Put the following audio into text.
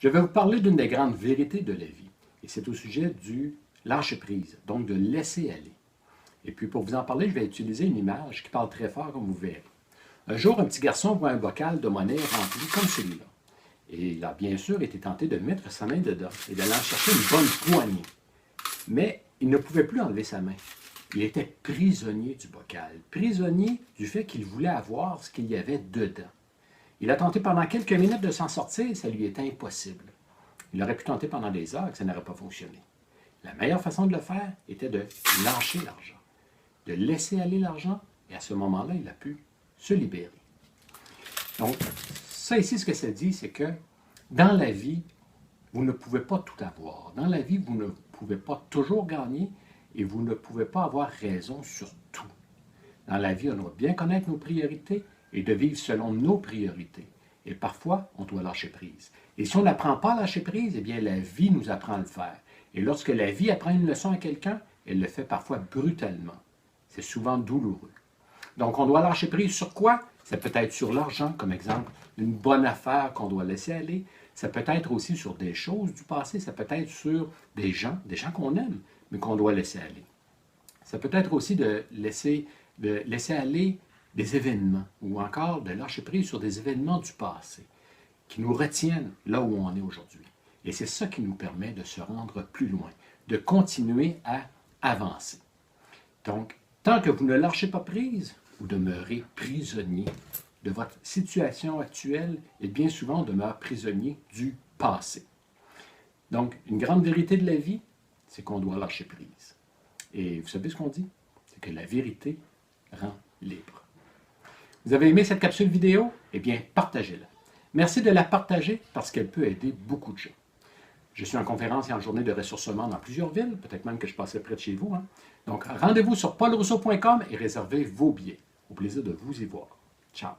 Je vais vous parler d'une des grandes vérités de la vie, et c'est au sujet du lâcher-prise, donc de laisser aller. Et puis pour vous en parler, je vais utiliser une image qui parle très fort, comme vous verrez. Un jour, un petit garçon voit un bocal de monnaie rempli comme celui-là. Et il a bien sûr été tenté de mettre sa main dedans et d'aller en chercher une bonne poignée. Mais il ne pouvait plus enlever sa main. Il était prisonnier du bocal, prisonnier du fait qu'il voulait avoir ce qu'il y avait dedans. Il a tenté pendant quelques minutes de s'en sortir et ça lui était impossible. Il aurait pu tenter pendant des heures et ça n'aurait pas fonctionné. La meilleure façon de le faire était de lâcher l'argent, de laisser aller l'argent, et à ce moment-là, il a pu se libérer. Donc, ça ici, ce que ça dit, c'est que dans la vie, vous ne pouvez pas tout avoir. Dans la vie, vous ne pouvez pas toujours gagner et vous ne pouvez pas avoir raison sur tout. Dans la vie, on doit bien connaître nos priorités et de vivre selon nos priorités. Et parfois, on doit lâcher prise. Et si on n'apprend pas à lâcher prise, eh bien, la vie nous apprend à le faire. Et lorsque la vie apprend une leçon à quelqu'un, elle le fait parfois brutalement. C'est souvent douloureux. Donc, on doit lâcher prise sur quoi? Ça peut être sur l'argent, comme exemple, une bonne affaire qu'on doit laisser aller. Ça peut être aussi sur des choses du passé. Ça peut être sur des gens qu'on aime, mais qu'on doit laisser aller. Ça peut être aussi de laisser aller des événements ou encore de lâcher prise sur des événements du passé qui nous retiennent là où on est aujourd'hui. Et c'est ça qui nous permet de se rendre plus loin, de continuer à avancer. Donc, tant que vous ne lâchez pas prise, vous demeurez prisonnier de votre situation actuelle et bien souvent on demeure prisonnier du passé. Donc, une grande vérité de la vie, c'est qu'on doit lâcher prise. Et vous savez ce qu'on dit? C'est que la vérité rend libre. Vous avez aimé cette capsule vidéo? Eh bien, partagez-la. Merci de la partager parce qu'elle peut aider beaucoup de gens. Je suis en conférence et en journée de ressourcement dans plusieurs villes, peut-être même que je passerai près de chez vous. Donc, rendez-vous sur paulrousseau.com et réservez vos billets. Au plaisir de vous y voir. Ciao!